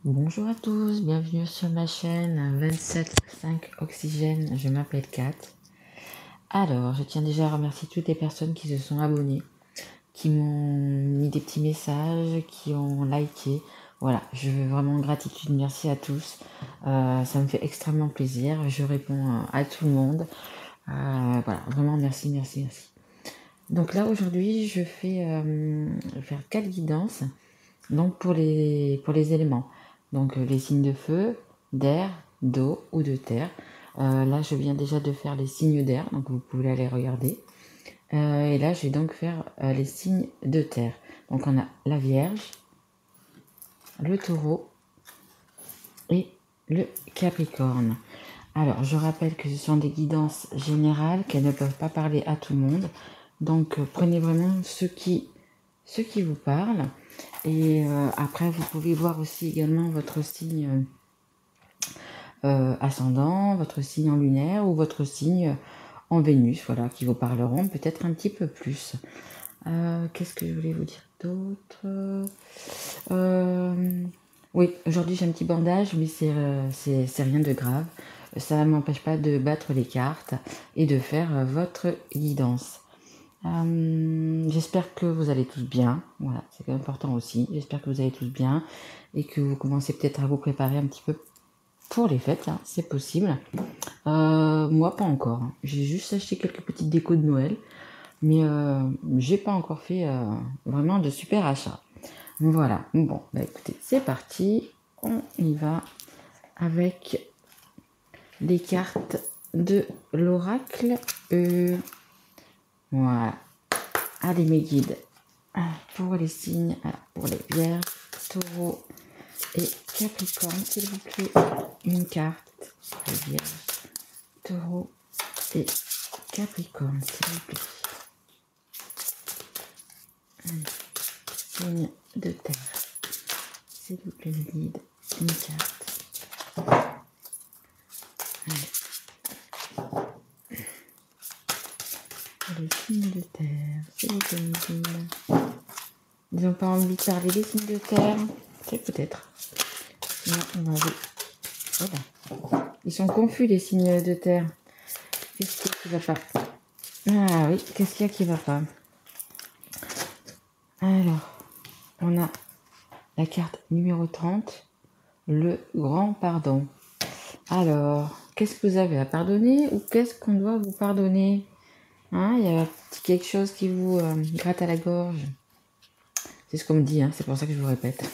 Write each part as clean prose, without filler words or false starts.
Bonjour à tous, bienvenue sur ma chaîne 27.5 Oxygène, je m'appelle Kat. Alors, je tiens déjà à remercier toutes les personnes qui se sont abonnées, qui m'ont mis des petits messages, qui ont liké. Voilà, je veux vraiment gratitude, merci à tous. Ça me fait extrêmement plaisir, je réponds à tout le monde. Voilà, vraiment merci. Donc là, aujourd'hui, je vais faire 4 guidances. Donc pour les éléments, donc les signes de feu, d'air, d'eau ou de terre. Là, je viens déjà de faire les signes d'air, donc vous pouvez aller regarder. Et là, je vais donc faire les signes de terre. Donc on a la Vierge, le Taureau et le Capricorne. Alors, je rappelle que ce sont des guidances générales, qu'elles ne peuvent pas parler à tout le monde. Donc, prenez vraiment ce qui vous parle. Et après, vous pouvez voir aussi également votre signe ascendant, votre signe en lunaire ou votre signe en Vénus, voilà, qui vous parleront peut-être un petit peu plus. Qu'est-ce que je voulais vous dire d'autre? Oui, aujourd'hui j'ai un petit bandage, mais c'est rien de grave. Ça ne m'empêche pas de battre les cartes et de faire votre guidance. J'espère que vous allez tous bien, voilà, c'est important aussi. J'espère que vous allez tous bien et que vous commencez peut-être à vous préparer un petit peu pour les fêtes, hein, c'est possible. Moi, pas encore, hein. J'ai juste acheté quelques petites décos de Noël, mais j'ai pas encore fait vraiment de super achats. Voilà, bon, bah écoutez, c'est parti, on y va avec les cartes de l'oracle. Voilà. Allez mes guides, pour les signes, pour les vierges, taureaux et capricorne, s'il vous plaît, une carte, les vierges, taureaux et capricorne, s'il vous plaît. Signe de terre, s'il vous plaît, les guides, une carte. Les signes de terre, s'il vous plaît, les guides. Ils n'ont pas envie de parler des signes de terre, c'est peut-être. Sinon, on va voilà. Ils sont confus, les signes de terre. Qu'est-ce qui va pas? Ah oui, qu'est-ce qu'il y a qui va pas? Alors, on a la carte numéro 30, le grand pardon. Alors, qu'est-ce que vous avez à pardonner ou qu'est-ce qu'on doit vous pardonner? Hein, il y a quelque chose qui vous gratte à la gorge. C'est ce qu'on me dit, hein, c'est pour ça que je vous répète.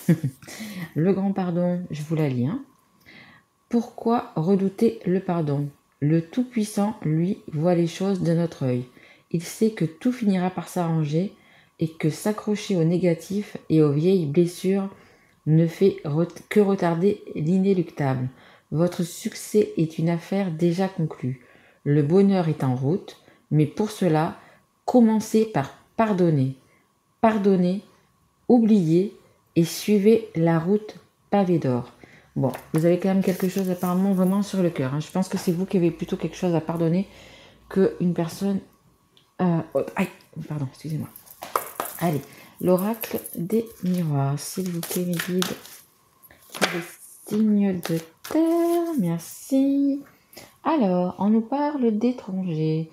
Le grand pardon, je vous la lis. Hein. Pourquoi redouter le pardon? Le Tout-Puissant, lui, voit les choses de notre œil. Il sait que tout finira par s'arranger et que s'accrocher au négatif et aux vieilles blessures ne fait que retarder l'inéluctable. Votre succès est une affaire déjà conclue. Le bonheur est en route, mais pour cela, commencez par pardonner. Pardonnez, oubliez et suivez la route pavée d'or. Bon, vous avez quand même quelque chose apparemment vraiment sur le cœur. Hein. Je pense que c'est vous qui avez plutôt quelque chose à pardonner qu'une personne... Aïe, pardon, excusez-moi. Allez, l'oracle des miroirs, s'il vous plaît, mes guides. Les signes de terre, merci. Alors, on nous parle d'étrangers.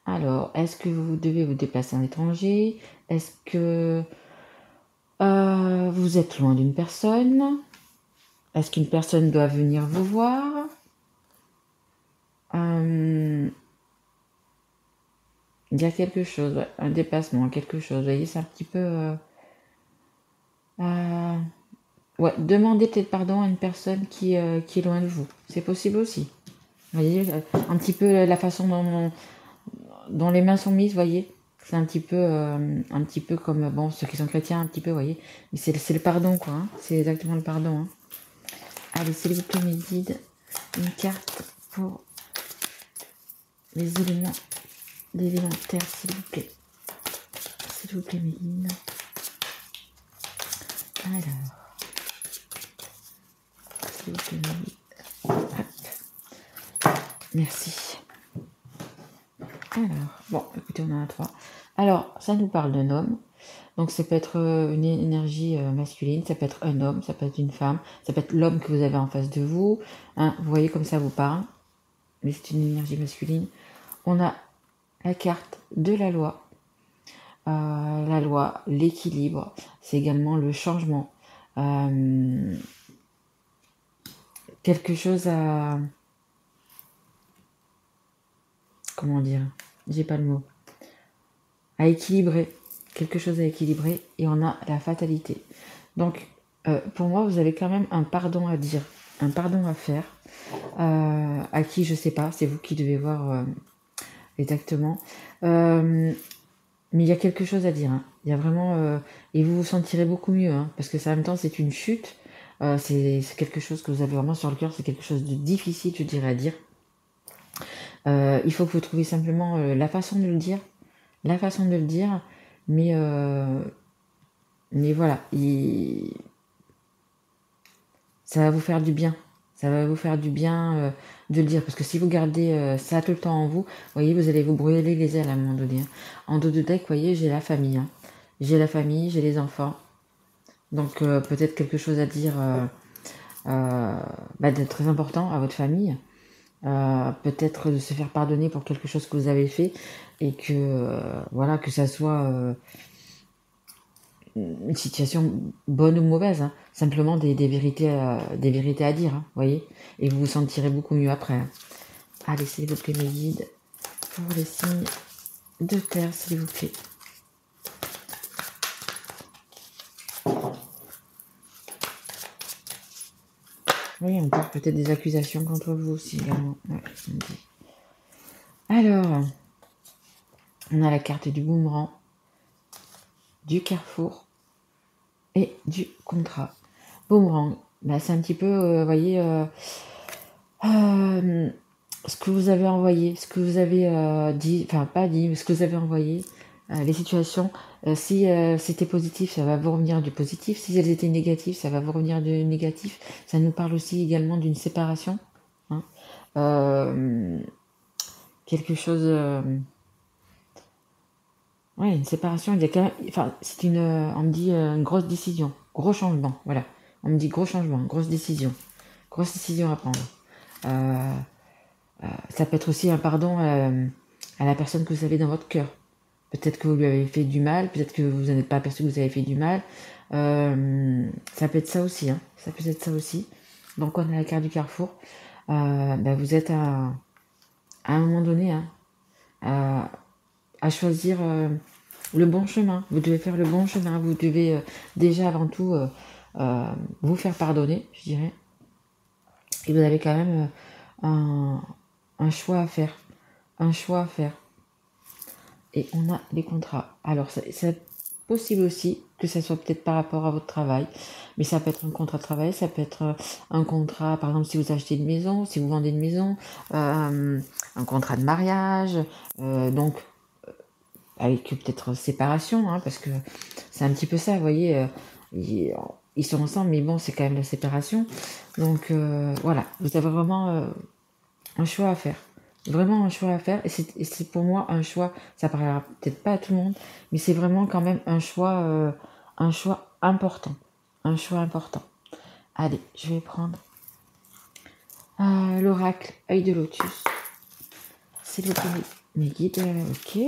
Alors, est-ce que vous devez vous déplacer à l'étranger? Est-ce que vous êtes loin d'une personne? Est-ce qu'une personne doit venir vous voir? Il y a quelque chose, ouais, un déplacement, quelque chose. Vous voyez, c'est un petit peu... ouais, demandez peut-être pardon à une personne qui est loin de vous. C'est possible aussi. Vous voyez, un petit peu la façon dont les mains sont mises, vous voyez. C'est un petit peu comme, bon, ceux qui sont chrétiens, un petit peu, vous voyez. Mais c'est le pardon, quoi. Hein. C'est exactement le pardon. Hein. Allez, s'il vous plaît, mes guides, une carte pour les éléments terre, s'il vous plaît. S'il vous plaît, mes guides. Alors, s'il vous plaît, mes guides. Hop. Merci. Alors, bon, écoutez, on en a 3. Alors, ça nous parle d'un homme. Donc ça peut être une énergie masculine, ça peut être un homme, ça peut être une femme, ça peut être l'homme que vous avez en face de vous. Hein, vous voyez comme ça vous parle, mais c'est une énergie masculine. On a la carte de la loi, l'équilibre, c'est également le changement. Quelque chose à... Comment dire? J'ai pas le mot. À équilibrer. Quelque chose à équilibrer. Et on a la fatalité. Donc, pour moi, vous avez quand même un pardon à dire. Un pardon à faire. À qui, je sais pas. C'est vous qui devez voir exactement. Mais il y a quelque chose à dire. Hein. Il y a vraiment... et vous vous sentirez beaucoup mieux. Hein, parce que ça, en même temps, c'est une chute. C'est quelque chose que vous avez vraiment sur le cœur. C'est quelque chose de difficile, je dirais, à dire. Il faut que vous trouviez simplement la façon de le dire. La façon de le dire. Mais voilà. Ça va vous faire du bien. Ça va vous faire du bien de le dire. Parce que si vous gardez ça tout le temps en vous, vous voyez, vous allez vous brûler les ailes à un moment donné. Hein. En dos de deck, vous voyez, j'ai la famille. Hein. J'ai la famille, j'ai les enfants. Donc peut-être quelque chose à dire d'être très important à votre famille. Peut-être de se faire pardonner pour quelque chose que vous avez fait. Et que, voilà, que ça soit... une situation bonne ou mauvaise, hein. Simplement des vérités à dire, hein, voyez, et vous vous sentirez beaucoup mieux après. Hein. Allez, s'il vous plaît, mes guides, pour les signes de terre, s'il vous plaît. Oui, on parle peut-être des accusations contre vous aussi également. Ouais, alors, on a la carte du boomerang, du carrefour et du contrat. Boomerang, bah, c'est un petit peu, vous voyez, ce que vous avez envoyé, ce que vous avez dit, enfin pas dit, mais ce que vous avez envoyé, les situations, si c'était positif, ça va vous revenir du positif, si elles étaient négatives, ça va vous revenir du négatif. Ça nous parle aussi également d'une séparation, hein. Quelque chose... ouais, une séparation, il y a quand même... Enfin, c'est une... on me dit une grosse décision, gros changement, voilà. On me dit gros changement, grosse décision à prendre. Ça peut être aussi un pardon à la personne que vous avez dans votre cœur. Peut-être que vous lui avez fait du mal, peut-être que vous n'êtes pas aperçu que vous avez fait du mal. Ça peut être ça aussi. Hein. Ça peut être ça aussi. Donc on a la carte du carrefour. Vous êtes à un moment donné hein, à choisir le bon chemin. Vous devez faire le bon chemin. Vous devez déjà avant tout vous faire pardonner, je dirais. Et vous avez quand même un choix à faire. Un choix à faire. Et on a les contrats. Alors, c'est possible aussi que ça soit peut-être par rapport à votre travail, mais ça peut être un contrat de travail, ça peut être un contrat, par exemple, si vous achetez une maison, si vous vendez une maison, un contrat de mariage, donc avec peut-être séparation, hein, parce que c'est un petit peu ça, vous voyez, ils sont ensemble, mais bon, c'est quand même la séparation. Donc voilà, vous avez vraiment un choix à faire. Vraiment un choix à faire. Et c'est pour moi un choix, ça paraît peut-être pas à tout le monde, mais c'est vraiment quand même un choix important. Un choix important. Allez, je vais prendre l'oracle œil de lotus. C'est le mes guides. Ok.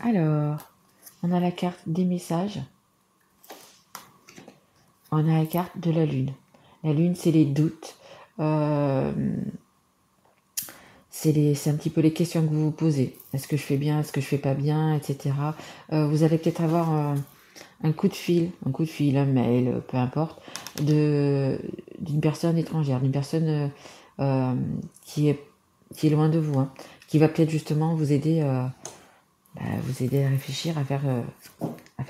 Alors, on a la carte des messages. On a la carte de la lune. La lune, c'est les doutes. C'est un petit peu les questions que vous vous posez. Est-ce que je fais bien, est-ce que je fais pas bien, etc. Vous allez peut-être avoir un coup de fil, un mail, peu importe, d'une personne étrangère, d'une personne qui est loin de vous, hein, qui va peut-être justement vous aider à réfléchir, à faire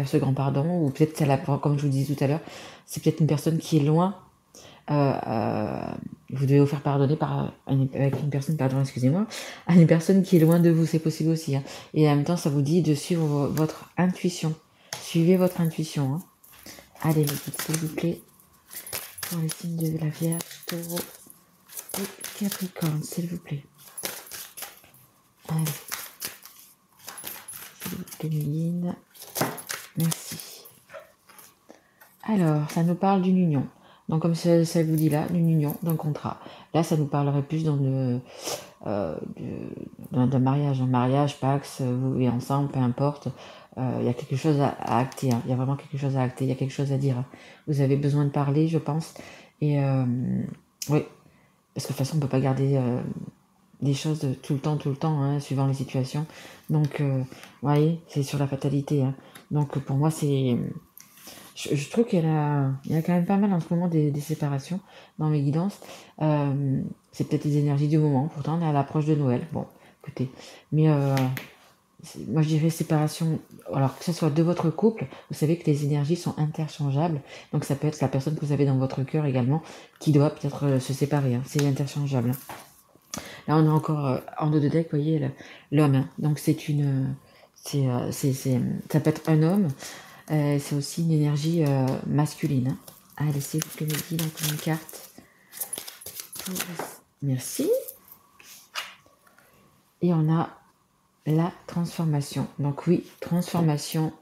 ce grand pardon, ou peut-être comme je vous disais tout à l'heure, c'est peut-être une personne qui est loin. Vous devez vous faire pardonner avec une personne, excusez-moi, à une personne qui est loin de vous, c'est possible aussi. Hein. Et en même temps, ça vous dit de suivre votre intuition. Suivez votre intuition. Hein. Allez, s'il vous plaît, pour les signes de la Vierge, Taureau et Capricorne, s'il vous plaît. Allez, s'il vous plaît, Méline. Merci. Alors, ça nous parle d'une union. Donc, comme ça vous dit là, d'une union, d'un contrat. Là, ça nous parlerait plus d'un mariage. Un mariage, Pax, vous vivez ensemble, peu importe. Il y a quelque chose à acter. Hein. Il y a vraiment quelque chose à acter. Il y a quelque chose à dire. Hein. Vous avez besoin de parler, je pense. Et oui, parce que de toute façon, on ne peut pas garder des choses tout le temps, hein, suivant les situations. Donc, vous voyez, c'est sur la fatalité. Hein. Donc, pour moi, c'est... Je trouve il y a quand même pas mal en ce moment des séparations dans mes guidances. C'est peut-être les énergies du moment. Pourtant, on est à l'approche de Noël. Bon, écoutez. Mais moi, je dirais séparation. Alors, que ce soit de votre couple, vous savez que les énergies sont interchangeables. Donc, ça peut être la personne que vous avez dans votre cœur également qui doit peut-être se séparer. Hein. C'est interchangeable. Là, on a encore en dos de deck, vous voyez, l'homme. Hein. Donc, c'est une. Ça peut être un homme. C'est aussi une énergie masculine. Hein. Allez, c'est vous que me dit donc une carte. Merci. Et on a la transformation. Donc oui, transformation,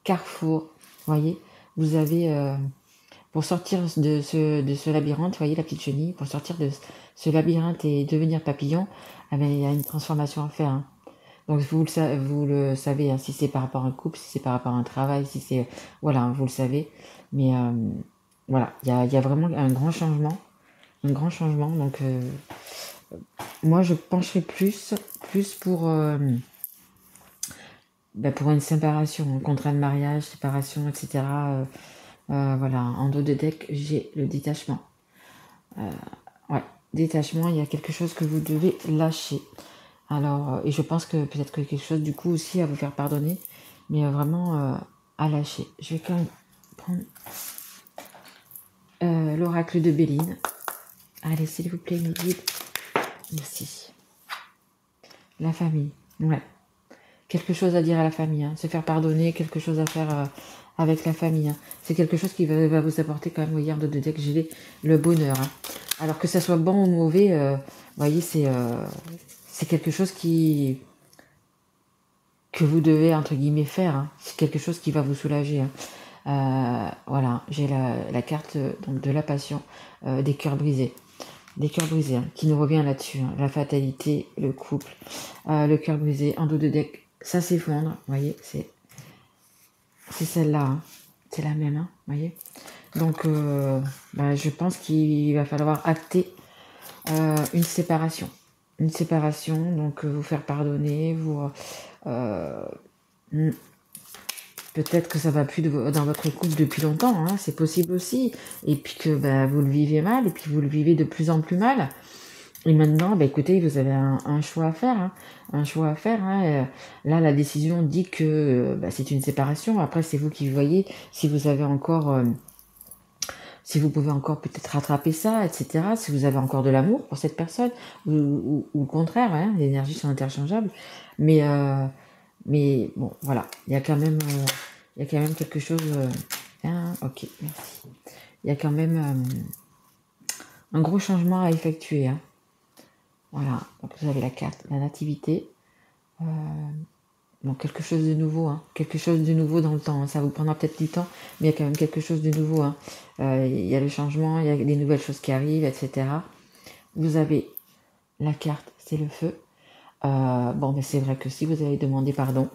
carrefour. Voyez, vous avez pour sortir de ce labyrinthe, vous voyez la petite chenille, pour sortir de ce labyrinthe et devenir papillon, eh bien, il y a une transformation à faire. Hein. Donc vous le savez, hein, si c'est par rapport à un couple, si c'est par rapport à un travail, si c'est... Voilà, hein, vous le savez. Mais voilà, il y a vraiment un grand changement. Un grand changement. Donc moi, je pencherais plus pour une séparation, un contrat de mariage, séparation, etc. Voilà, en dos de deck, j'ai le détachement. Ouais, détachement, il y a quelque chose que vous devez lâcher. Alors, et je pense que peut-être que quelque chose du coup aussi à vous faire pardonner, mais vraiment à lâcher. Je vais quand même prendre l'oracle de Béline. Allez, s'il vous plaît, mes guides. Merci. La famille, ouais. Quelque chose à dire à la famille, hein. Se faire pardonner, quelque chose à faire avec la famille. Hein. C'est quelque chose qui va vous apporter quand même, vous voyez, en dos de deck, j'ai le bonheur. Hein. Alors que ça soit bon ou mauvais, vous voyez, c'est quelque chose que vous devez, entre guillemets, faire. Hein. C'est quelque chose qui va vous soulager. Hein. Voilà, j'ai la carte donc, de la passion, des cœurs brisés. Des cœurs brisés, hein, qui nous revient là-dessus. Hein. La fatalité, le couple, le cœur brisé, en dos de deck, ça s'effondre. Vous voyez, c'est celle-là. Hein. C'est la même, hein, vous voyez. Donc, je pense qu'il va falloir acter une séparation. Une séparation, donc vous faire pardonner, vous... peut-être que ça va plus dans votre couple depuis longtemps, hein, c'est possible aussi. Et puis que vous le vivez mal, et puis vous le vivez de plus en plus mal. Et maintenant, écoutez, vous avez un choix à faire. Hein, un choix à faire. Hein, là, la décision dit que c'est une séparation. Après, c'est vous qui voyez si vous avez encore... si vous pouvez encore peut-être rattraper ça, etc. Si vous avez encore de l'amour pour cette personne, ou au contraire, hein, les énergies sont interchangeables. Mais bon, voilà, il y a quand même quelque chose... ok, merci. Il y a quand même un gros changement à effectuer. Hein. Voilà, donc vous avez la carte, la nativité. Donc quelque chose de nouveau, hein. Quelque chose de nouveau dans le temps. Hein. Ça vous prendra peut-être du temps, mais il y a quand même quelque chose de nouveau. Hein. Il y a le changement, il y a des nouvelles choses qui arrivent, etc. Vous avez la carte, c'est le feu. C'est vrai que si vous avez demandé pardon,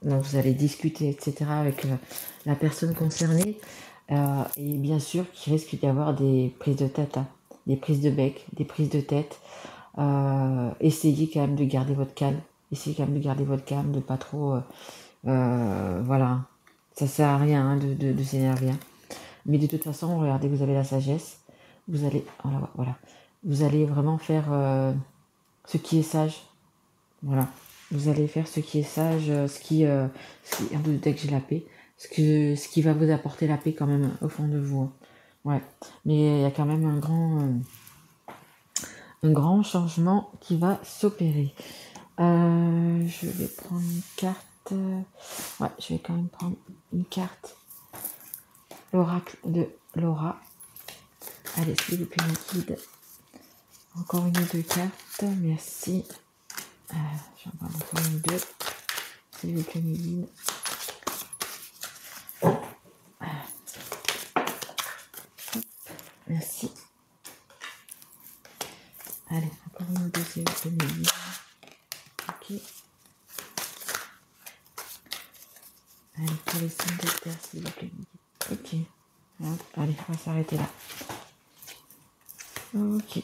donc vous allez discuter, etc. avec la personne concernée. Et bien sûr qu'il risque d'y avoir des prises de tête, hein. Des prises de bec, des prises de tête. Essayez quand même de garder votre calme. Essayez quand même de garder votre calme, de pas trop... voilà. Ça sert à rien hein, de s'énerver. Hein. Mais de toute façon, regardez, vous avez la sagesse. Vous allez... Voilà. Vous allez vraiment faire ce qui est sage. Voilà. Vous allez faire ce qui est sage, ce qui dès que j'ai la paix, ce qui va vous apporter la paix quand même au fond de vous. Hein. Ouais. Mais il y a quand même un grand changement qui va s'opérer. Je vais prendre une carte. Ouais, je vais quand même prendre une carte. L'oracle de Laura. Allez, s'il vous plaît, mon guide. Encore une ou deux cartes. Merci. J'en prends encore une ou deux. S'il vous plaît, mes guides. Merci. Allez, encore une ou deux, s'il vous plaît. Ok. Allez, pour les signes de terre, s'il vous plaît. Ok. Hop, allez, on va s'arrêter là. Ok.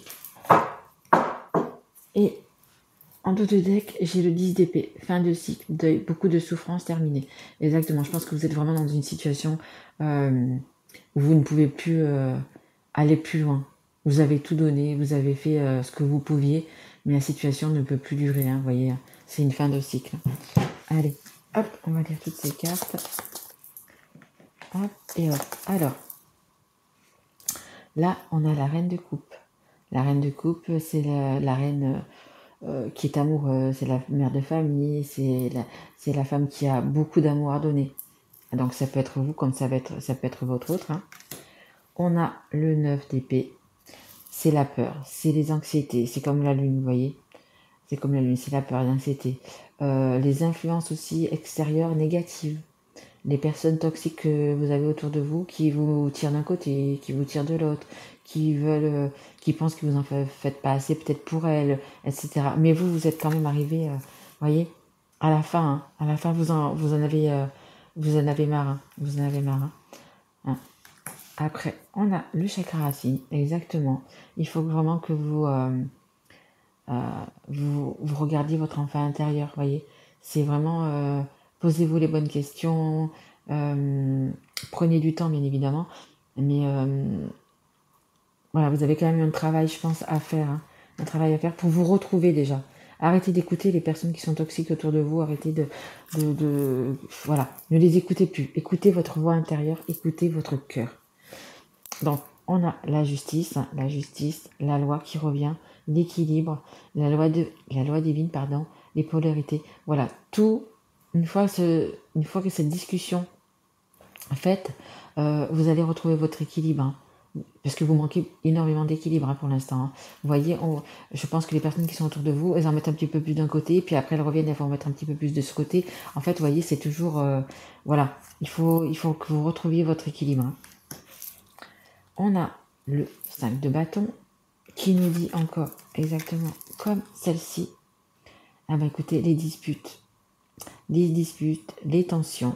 Et en dos de deck, j'ai le 10 d'épée. Fin de cycle, deuil, beaucoup de souffrance terminée. Exactement, je pense que vous êtes vraiment dans une situation où vous ne pouvez plus aller plus loin. Vous avez tout donné, vous avez fait ce que vous pouviez, mais la situation ne peut plus durer, hein, vous voyez, c'est une fin de cycle. Allez, hop, on va lire toutes ces cartes. Hop, et hop. Alors, là, on a la reine de coupe. La reine de coupe, c'est la reine qui est amoureuse, c'est la mère de famille, c'est la femme qui a beaucoup d'amour à donner. Donc ça peut être vous comme ça peut être votre autre. Hein. On a le 9 d'épée, c'est la peur, c'est les anxiétés, c'est comme la lune, vous voyez. C'est comme la lune, c'est la peur, l'anxiété. Les influences aussi extérieures négatives. Les personnes toxiques que vous avez autour de vous qui vous tirent d'un côté, qui vous tirent de l'autre, qui veulent, qui pensent que vous en faites pas assez peut-être pour elles, etc. Mais vous êtes quand même arrivé, voyez, à la fin, vous en avez marre, hein, vous en avez marre. Hein. Après, on a le chakra racine, exactement. Il faut vraiment que vous regardiez votre enfant intérieur, voyez. C'est vraiment, posez-vous les bonnes questions, prenez du temps, bien évidemment, mais voilà, vous avez quand même un travail, je pense, à faire, hein, un travail à faire pour vous retrouver déjà. Arrêtez d'écouter les personnes qui sont toxiques autour de vous, arrêtez voilà, ne les écoutez plus. Écoutez votre voix intérieure, écoutez votre cœur. Donc, on a la justice, la loi qui revient, l'équilibre, la loi divine, pardon, les polarités. Voilà, tout, une fois que cette discussion est faite, vous allez retrouver votre équilibre. Hein, parce que vous manquez énormément d'équilibre hein, pour l'instant. Hein. Vous voyez, je pense que les personnes qui sont autour de vous, elles en mettent un petit peu plus d'un côté, puis après elles reviennent, elles vont mettre un petit peu plus de ce côté. En fait, vous voyez, c'est toujours... voilà, il faut que vous retrouviez votre équilibre. Hein. On a le 5 de bâton qui nous dit encore exactement comme celle-ci. Ah ben écoutez, les disputes, les tensions.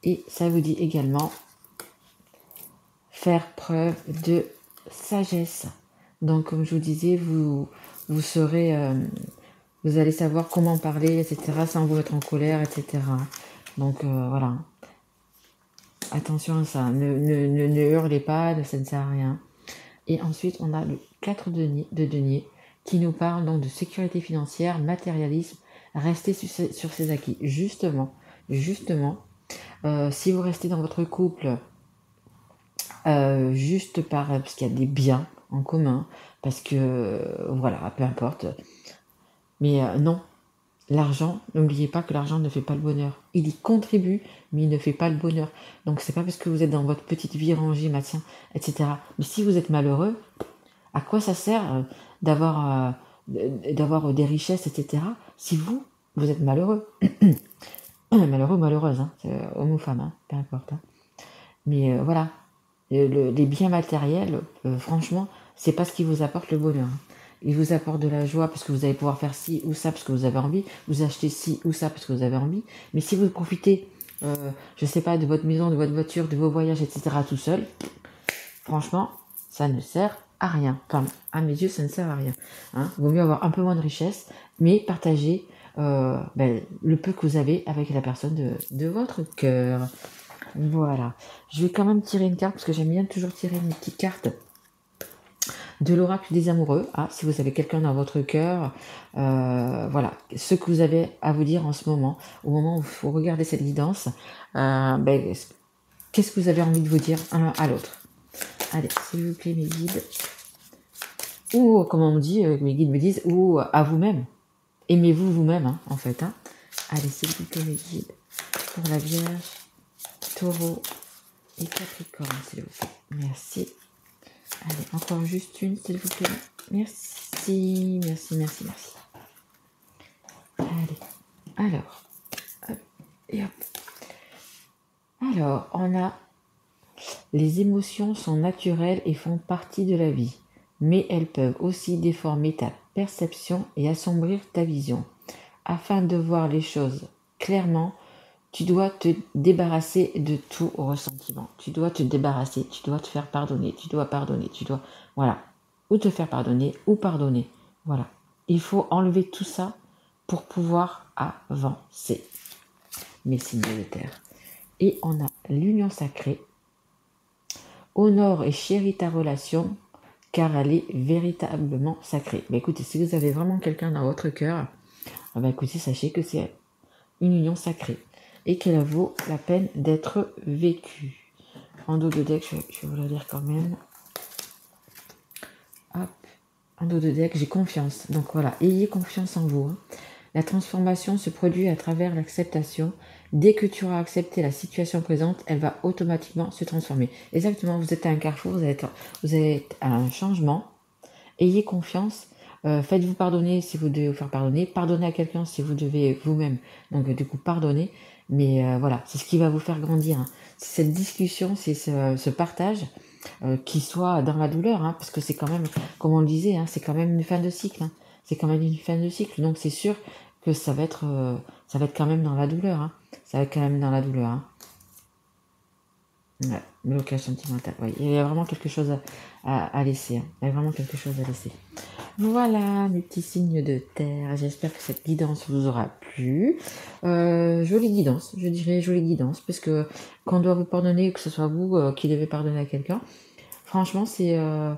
Et ça vous dit également faire preuve de sagesse. Donc comme je vous disais, vous serez, vous allez savoir comment parler, etc. sans vous mettre en colère, etc. Donc voilà. Attention à ça, ne hurlez pas, ça ne sert à rien. Et ensuite, on a le 4 de denier qui nous parle donc de sécurité financière, matérialisme, rester sur ses acquis. Justement, si vous restez dans votre couple juste parce qu'il y a des biens en commun, parce que, voilà, peu importe. Mais non, l'argent, n'oubliez pas que l'argent ne fait pas le bonheur. Il y contribue, mais il ne fait pas le bonheur. Donc c'est pas parce que vous êtes dans votre petite vie rangée, maintien, etc. Mais si vous êtes malheureux, à quoi ça sert d'avoir des richesses, etc. si vous êtes malheureux malheureux ou malheureuse, hein, homme ou femme, hein, peu importe. Hein. Mais voilà, les biens matériels, franchement, c'est pas ce qui vous apporte le bonheur. Hein. Il vous apporte de la joie parce que vous allez pouvoir faire ci ou ça parce que vous avez envie, vous achetez ci ou ça parce que vous avez envie. Mais si vous profitez, je sais pas, de votre maison, de votre voiture, de vos voyages, etc. tout seul, franchement, ça ne sert à rien. Enfin, à mes yeux, ça ne sert à rien. Hein. Vaut mieux avoir un peu moins de richesse, mais partager le peu que vous avez avec la personne de votre cœur. Voilà. Je vais quand même tirer une carte parce que j'aime bien toujours tirer mes petites cartes de l'oracle des amoureux. Ah, si vous avez quelqu'un dans votre cœur, voilà, ce que vous avez à vous dire en ce moment, au moment où vous regardez cette guidance, qu'est-ce que vous avez envie de vous dire un à l'autre. Allez, s'il vous plaît, mes guides. Ou, comme on dit, mes guides me disent, ou à vous-même. Aimez-vous vous-même, hein, en fait. Hein. Allez, s'il vous plaît, mes guides. Pour la Vierge, Taureau et Capricorne, s'il vous plaît. Merci. Allez, encore juste une, s'il vous plaît. Merci, merci, merci, merci. Allez, alors, hop, et hop. Alors, on a Les émotions sont naturelles et font partie de la vie, mais elles peuvent aussi déformer ta perception et assombrir ta vision. Afin de voir les choses clairement, tu dois te débarrasser de tout ressentiment. Tu dois te débarrasser, tu dois te faire pardonner, tu dois pardonner, tu dois... Voilà. Ou te faire pardonner, ou pardonner. Voilà. Il faut enlever tout ça pour pouvoir avancer. Mes signes de terre. Et on a l'union sacrée. Honore et chéris ta relation, car elle est véritablement sacrée. Bah, écoutez, si vous avez vraiment quelqu'un dans votre cœur, bah, écoutez, sachez que c'est une union sacrée et qu'elle vaut la peine d'être vécue. En dos de deck, je vais vous la lire quand même. Hop. En dos de deck, j'ai confiance. Donc voilà, ayez confiance en vous. La transformation se produit à travers l'acceptation. Dès que tu auras accepté la situation présente, elle va automatiquement se transformer. Exactement, vous êtes à un carrefour, vous êtes à un changement. Ayez confiance. Faites-vous pardonner si vous devez vous faire pardonner. Pardonnez à quelqu'un si vous devez vous-même. Donc du coup, pardonnez. Mais voilà, c'est ce qui va vous faire grandir. Hein. C'est cette discussion, c'est ce partage qui soit dans la douleur. Hein, parce que c'est quand même, comme on le disait, hein, c'est quand même une fin de cycle. Hein. C'est quand même une fin de cycle. Donc c'est sûr que ça va être quand même dans la douleur. Hein. Ça va être quand même dans la douleur. Hein. Ouais, blocage sentimental. Oui, il y a vraiment quelque chose à laisser. Hein. Il y a vraiment quelque chose à laisser. Voilà, mes petits signes de terre. J'espère que cette guidance vous aura plu. Jolie guidance, je dirais jolie guidance, parce que quand on doit vous pardonner, que ce soit vous qui devez pardonner à quelqu'un, franchement, c'est un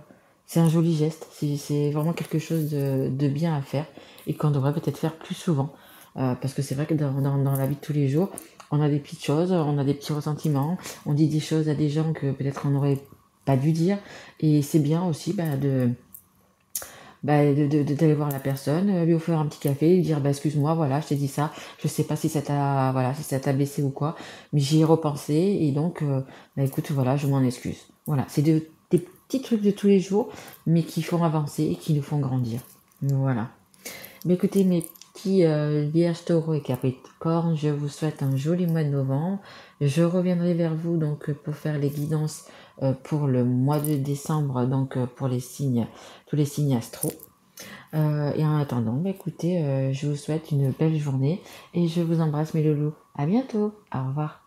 joli geste. C'est vraiment quelque chose de bien à faire et qu'on devrait peut-être faire plus souvent. Parce que c'est vrai que dans la vie de tous les jours, on a des petites choses, on a des petits ressentiments, on dit des choses à des gens que peut-être on n'aurait pas dû dire. Et c'est bien aussi d'aller voir la personne, lui offrir un petit café, lui dire excuse-moi, voilà, je t'ai dit ça, je sais pas si ça t'a blessé ou quoi, mais j'y ai repensé et donc écoute, voilà, je m'en excuse. Voilà, c'est des petits trucs de tous les jours, mais qui font avancer et qui nous font grandir. Voilà. Mais écoutez, mes petits vierges, taureaux et capricornes, je vous souhaite un joli mois de novembre. Je reviendrai vers vous donc pour faire les guidances pour le mois de décembre, donc pour les signes, tous les signes astro. Et en attendant, écoutez, je vous souhaite une belle journée et je vous embrasse mes loulous. À bientôt. Au revoir.